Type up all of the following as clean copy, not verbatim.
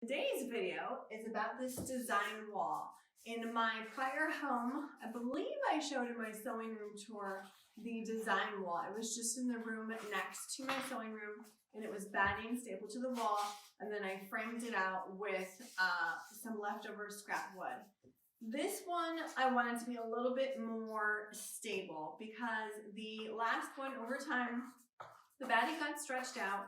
Today's video is about this design wall. In my prior home, I believe I showed in my sewing room tour the design wall. It was just in the room next to my sewing room, and it was batting stapled to the wall, and then I framed it out with some leftover scrap wood. This one, I wanted to be a little bit more stable because the last one, over time, the batting got stretched out,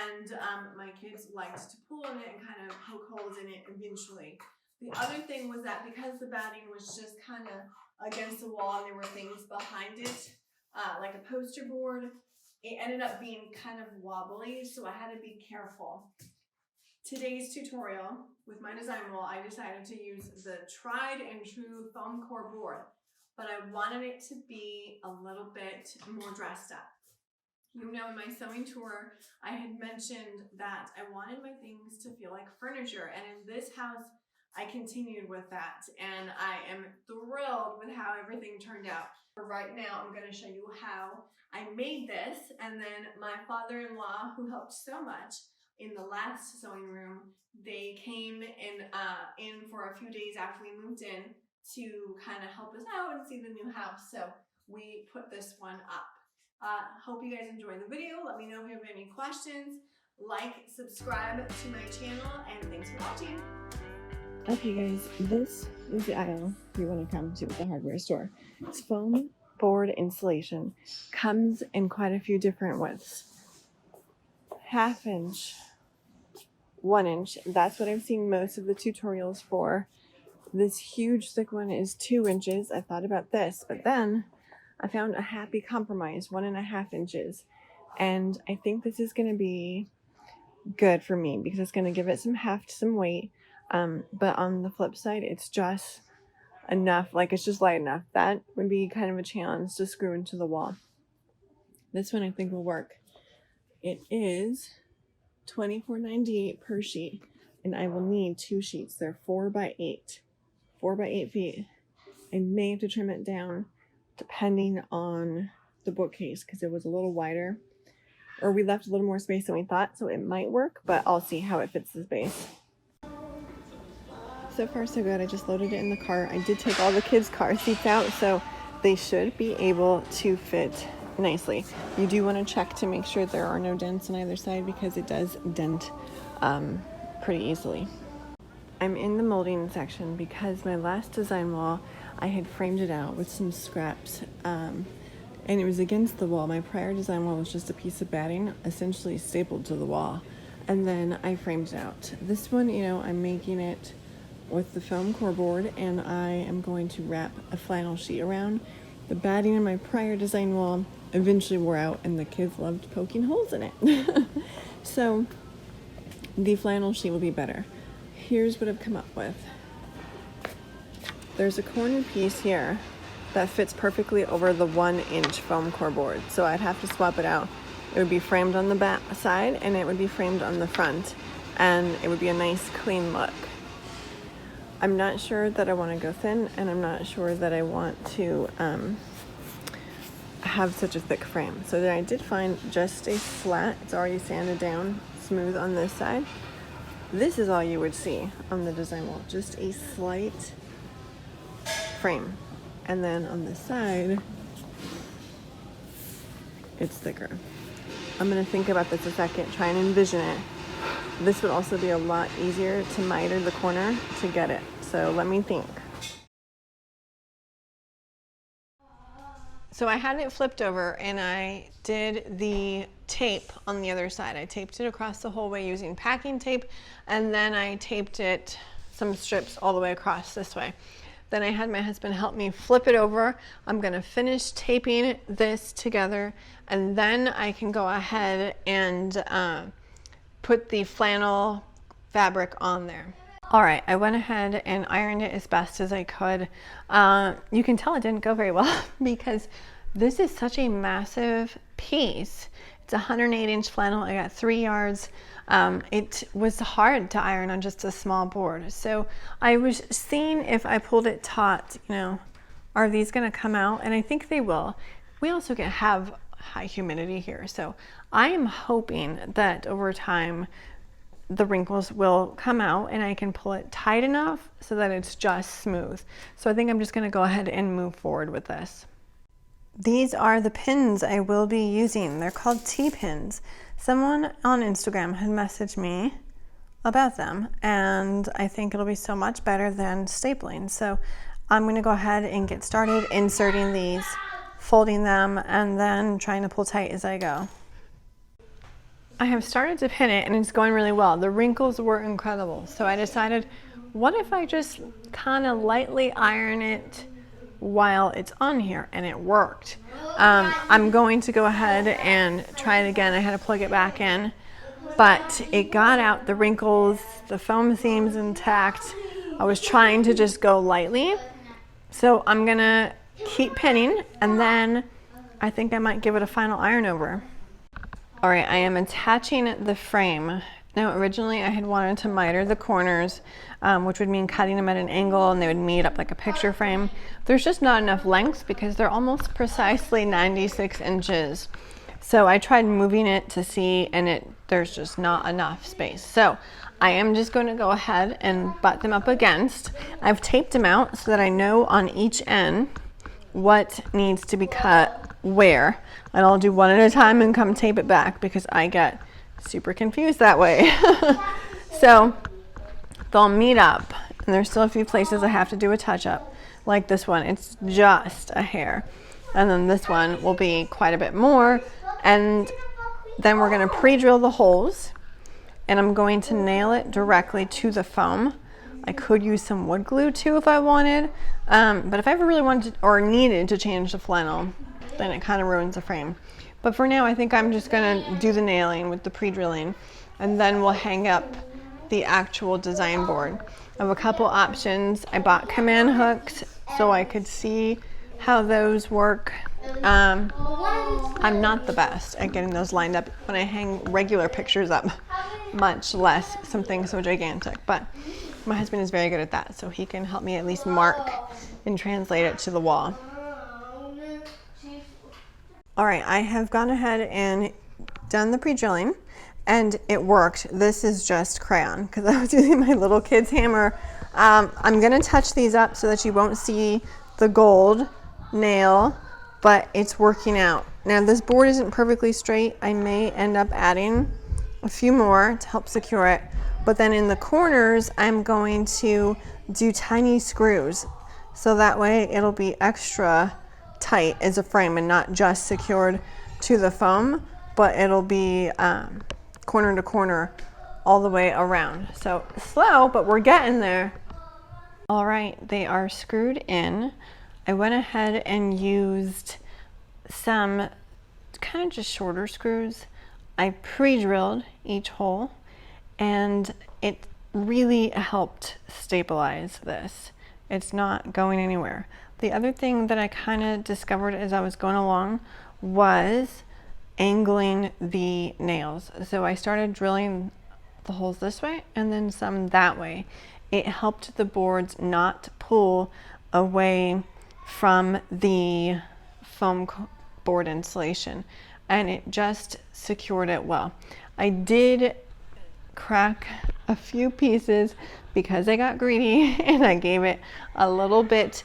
and my kids liked to pull on it and kind of poke holes in it eventually. The other thing was that because the batting was just kind of against the wall and there were things behind it, like a poster board, it ended up being kind of wobbly, so I had to be careful. Today's tutorial with my design wall, I decided to use the tried and true foam core board, but I wanted it to be a little bit more dressed up. You know, in my sewing tour, I had mentioned that I wanted my things to feel like furniture, and in this house, I continued with that, and I am thrilled with how everything turned out. Right now, I'm going to show you how I made this, and then my father-in-law, who helped so much in the last sewing room, they came in for a few days after we moved in to kind of help us out and see the new house, so we put this one up. Hope you guys enjoy the video. Let me know if you have any questions. Like, subscribe to my channel, and thanks for watching. Okay guys, this is the aisle you want to come to at the hardware store. It's foam board insulation. Comes in quite a few different widths. 1/2 inch, 1 inch. That's what I've seen most of the tutorials for. This huge thick one is 2 inches. I thought about this, but then I found a happy compromise, 1.5 inches. And I think this is going to be good for me because it's going to give it some heft, some weight. But on the flip side, it's just enough, like it's just light enough. That would be kind of a challenge to screw into the wall. This one I think will work. It is $24.98 per sheet, and I will need 2 sheets. They're 4 by 8 feet. I may have to trim it down depending on the bookcase because it was a little wider, or we left a little more space than we thought, so it might work, but I'll see how it fits the space. So far so good. I just loaded it in the car. I did take all the kids' car seats out, so they should be able to fit nicely. You do want to check to make sure there are no dents on either side because it does dent pretty easily. I'm in the molding section because my last design wall, I had framed it out with some scraps, and it was against the wall. My prior design wall was just a piece of batting essentially stapled to the wall, and then I framed it out. This one, you know, I'm making it with the foam core board, and I am going to wrap a flannel sheet around. The batting in my prior design wall eventually wore out, and the kids loved poking holes in it. So the flannel sheet will be better. Here's what I've come up with. There's a corner piece here that fits perfectly over the 1 inch foam core board, so I'd have to swap it out. It would be framed on the back side, and it would be framed on the front, and it would be a nice clean look. I'm not sure that I want to go thin, and I'm not sure that I want to have such a thick frame. So then I did find just a flat, it's already sanded down, smooth on this side. This is all you would see on the design wall, just a slight frame. And then on the side, it's thicker. I'm going to think about this a second, try and envision it. This would also be a lot easier to miter the corner to get it. So let me think. So I had it flipped over, and I did the tape on the other side. I taped it across the whole way using packing tape, and then I taped it some strips all the way across this way. Then I had my husband help me flip it over. I'm gonna finish taping this together, and then I can go ahead and put the flannel fabric on there. All right, I went ahead and ironed it as best as I could. You can tell it didn't go very well because this is such a massive piece. It's a 108-inch flannel. I got 3 yards. It was hard to iron on just a small board. So I was seeing if I pulled it taut, you know, are these gonna come out? And I think they will. We also can have high humidity here. So I am hoping that over time the wrinkles will come out and I can pull it tight enough so that it's just smooth. So I think I'm just gonna go ahead and move forward with this. These are the pins I will be using. They're called T-pins. Someone on Instagram had messaged me about them, and I think it'll be so much better than stapling. So I'm gonna go ahead and get started inserting these, folding them, and then trying to pull tight as I go. I have started to pin it and it's going really well. The wrinkles were incredible. So I decided, what if I just kind of lightly iron it while it's on here, and it worked. I'm going to go ahead and try it again. I had to plug it back in, but it got out the wrinkles, the foam seam's intact. I was trying to just go lightly. So I'm gonna keep pinning, and then I think I might give it a final iron over. All right, I am attaching the frame. Now, originally I had wanted to miter the corners, which would mean cutting them at an angle and they would meet up like a picture frame. There's just not enough length because they're almost precisely 96 inches. So I tried moving it to see, and there's just not enough space. So I am just going to go ahead and butt them up against. I've taped them out so that I know on each end what needs to be cut where. And I'll do one at a time and come tape it back because I get super confused that way. So they'll meet up, and there's still a few places I have to do a touch up. Like this one, it's just a hair. And then this one will be quite a bit more. And then we're gonna pre-drill the holes, and I'm going to nail it directly to the foam. I could use some wood glue too if I wanted, but if I ever really wanted or needed to change the flannel, then it kind of ruins the frame. But for now, I think I'm just gonna do the nailing with the pre-drilling, and then we'll hang up the actual design board. I have a couple options. I bought command hooks so I could see how those work. I'm not the best at getting those lined up when I hang regular pictures up, much less something so gigantic. But my husband is very good at that, so he can help me at least mark and translate it to the wall. All right, I have gone ahead and done the pre-drilling, and it worked. This is just crayon because I was using my little kid's hammer. I'm gonna touch these up so that you won't see the gold nail, but it's working out. Now this board isn't perfectly straight. I may end up adding a few more to help secure it, but then in the corners, I'm going to do tiny screws. So that way it'll be extra tight as a frame and not just secured to the foam, but it'll be corner to corner all the way around. So slow, but we're getting there. All right, they are screwed in. I went ahead and used some kind of just shorter screws. I pre-drilled each hole, and it really helped stabilize this. It's not going anywhere. The other thing that I kind of discovered as I was going along was angling the nails. So I started drilling the holes this way and then some that way. It helped the boards not pull away from the foam board insulation, and it just secured it well. I did crack a few pieces because I got greedy and I gave it a little bit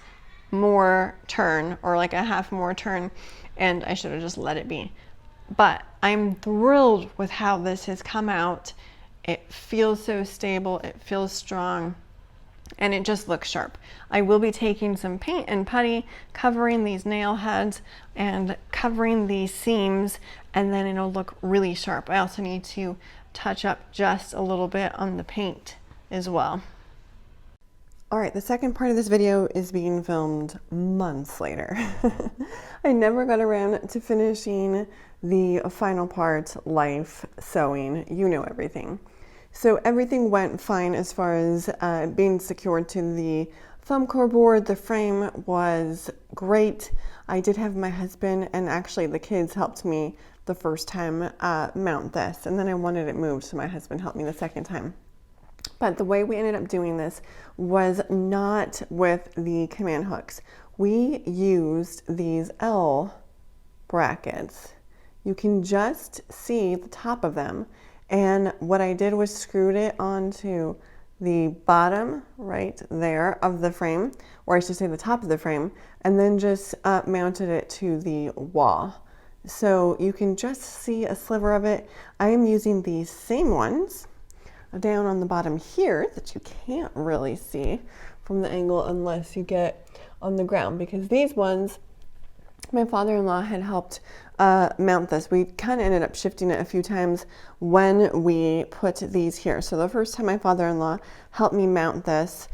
more turn, or like a half more turn, and I should have just let it be. But I'm thrilled with how this has come out. It feels so stable, it feels strong, and it just looks sharp. I will be taking some paint and putty, covering these nail heads and covering these seams, and then it'll look really sharp. I also need to touch up just a little bit on the paint as well. All right, the second part of this video is being filmed months later. I never got around to finishing the final part, life sewing, you know everything. So everything went fine as far as being secured to the foam core board. The frame was great. I did have my husband and actually the kids helped me the first time mount this, and then I wanted it moved, so my husband helped me the second time. But the way we ended up doing this was not with the command hooks. We used these L brackets. You can just see the top of them, And what I did was screwed it onto the bottom right there of the frame, or I should say the top of the frame, and then just mounted it to the wall. So you can just see a sliver of it. I am using these same ones down on the bottom here that you can't really see from the angle unless you get on the ground, because these ones, my father-in-law had helped mount this. We kind of ended up shifting it a few times when we put these here. So the first time my father-in-law helped me mount this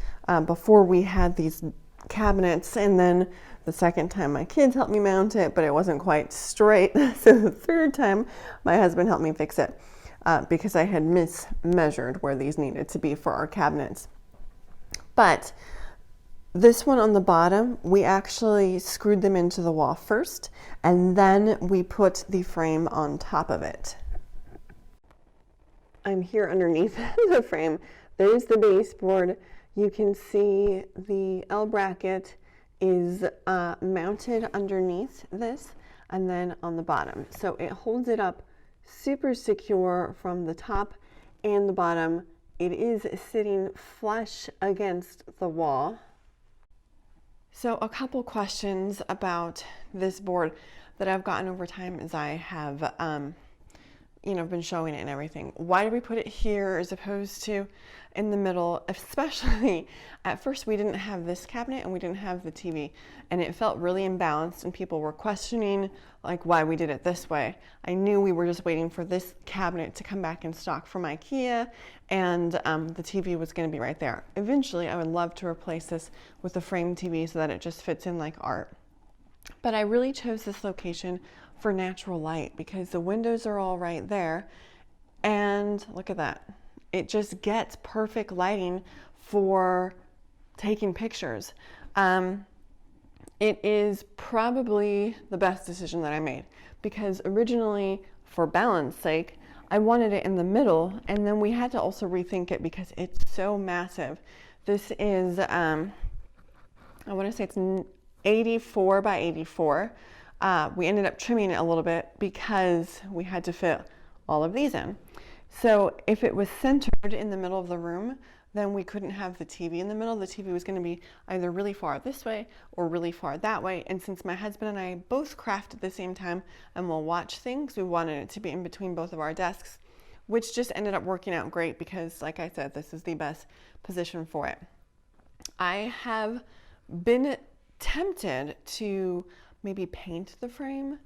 before we had these cabinets, and then the second time my kids helped me mount it, but it wasn't quite straight. So the third time my husband helped me fix it because I had mismeasured where these needed to be for our cabinets. But this one on the bottom, we actually screwed them into the wall first, and then we put the frame on top of it. I'm here underneath the frame. There's the baseboard. You can see the L bracket is mounted underneath this and then on the bottom. So it holds it up super secure from the top and the bottom. It is sitting flush against the wall. So a couple questions about this board that I've gotten over time as I have, been showing it and everything. Why did we put it here as opposed to in the middle? Especially at first we didn't have this cabinet and we didn't have the TV, and it felt really imbalanced, and people were questioning like why we did it this way. I knew we were just waiting for this cabinet to come back in stock from IKEA, and the TV was going to be right there. Eventually I would love to replace this with a frame TV so that it just fits in like art. But I really chose this location for natural light because the windows are all right there, and look at that. It just gets perfect lighting for taking pictures. It is probably the best decision that I made, because originally, for balance sake, I wanted it in the middle, and then we had to also rethink it because it's so massive. This is, I want to say it's 84 by 84. We ended up trimming it a little bit because we had to fit all of these in. So if it was centered in the middle of the room, then we couldn't have the TV in the middle. The TV was going to be either really far this way or really far that way. And since my husband and I both craft at the same time and will watch things, we wanted it to be in between both of our desks, which just ended up working out great because, like I said, this is the best position for it. I have been tempted to maybe paint the frame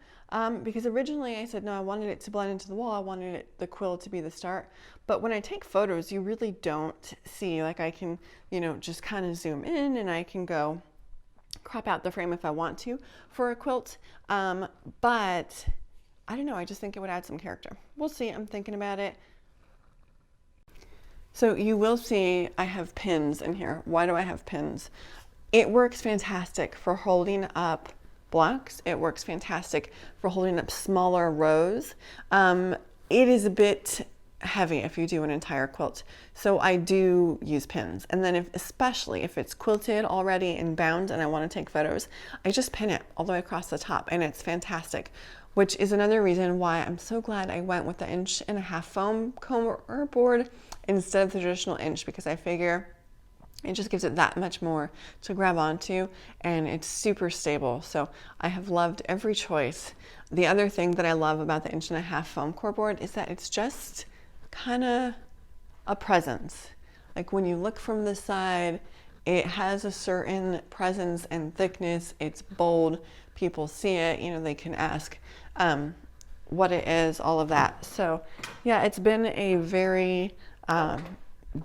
because originally I said no, I wanted it to blend into the wall. I wanted the quilt to be the start. But when I take photos, you really don't see, like I can, just kind of zoom in and I can go crop out the frame if I want to for a quilt. But I don't know, I just think it would add some character. We'll see, I'm thinking about it. So you will see I have pins in here. Why do I have pins? It works fantastic for holding up blocks. It works fantastic for holding up smaller rows. It is a bit heavy if you do an entire quilt, so I do use pins. And then especially if it's quilted already and bound and I want to take photos, I just pin it all the way across the top, and it's fantastic, which is another reason why I'm so glad I went with the 1.5 inch foam core board instead of the traditional inch, because I figure it just gives it that much more to grab onto, and it's super stable. So I have loved every choice. The other thing that I love about the 1.5 inch foam core board is that it's just kind of a presence. Like when you look from the side, it has a certain presence and thickness. It's bold. People see it, they can ask what it is, all of that. So yeah, it's been a very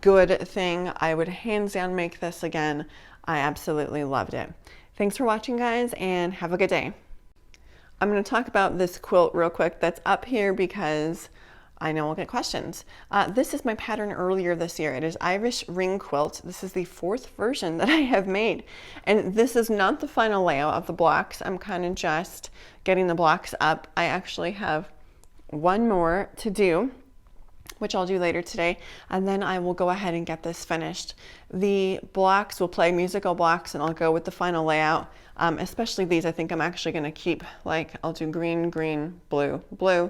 good thing. I would hands down make this again. I absolutely loved it. Thanks for watching, guys, and have a good day. I'm going to talk about this quilt real quick that's up here because I know I'll get questions. This is my pattern earlier this year. It is Irish Ring Quilt. This is the 4th version that I have made, and this is not the final layout of the blocks. I'm kind of just getting the blocks up. I actually have one more to do, which I'll do later today, and then I will go ahead and get this finished. The blocks will play musical blocks, and I'll go with the final layout. Especially these, I think I'm actually going to keep, like, I'll do green, green, blue, blue.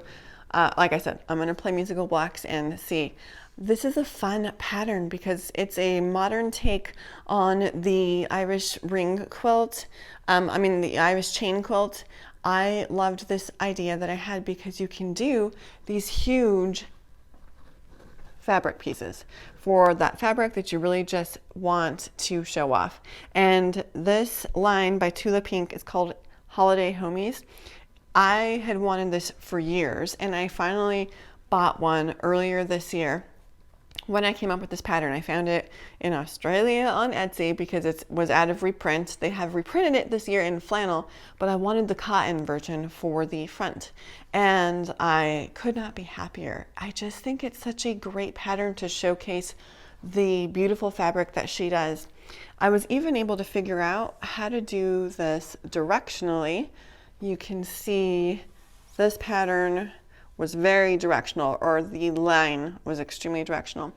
like I said, I'm going to play musical blocks and see. This is a fun pattern because it's a modern take on the Irish ring quilt. The Irish chain quilt. I loved this idea that I had because you can do these huge fabric pieces for that fabric that you really just want to show off. And this line by Tula Pink is called Holiday Homies. I had wanted this for years, and I finally bought one earlier this year. When I came up with this pattern, I found it in Australia on Etsy because it was out of reprint. They have reprinted it this year in flannel, but I wanted the cotton version for the front, and I could not be happier. I just think it's such a great pattern to showcase the beautiful fabric that she does. I was even able to figure out how to do this directionally. You can see this pattern was very directional, or the line was extremely directional.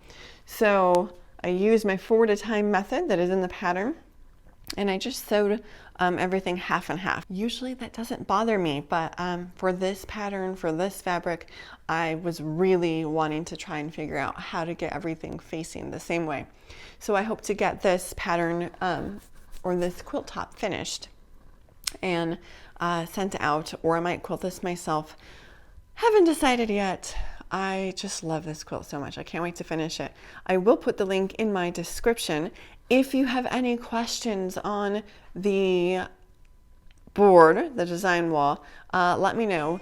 So I used my forward at a time method that is in the pattern, and I just sewed everything half and half. Usually that doesn't bother me, but for this pattern, for this fabric, I was really wanting to try and figure out how to get everything facing the same way. So I hope to get this pattern or this quilt top finished and sent out, or I might quilt this myself. Haven't decided yet. I just love this quilt so much. I can't wait to finish it. I will put the link in my description. If you have any questions on the board, the design wall, let me know.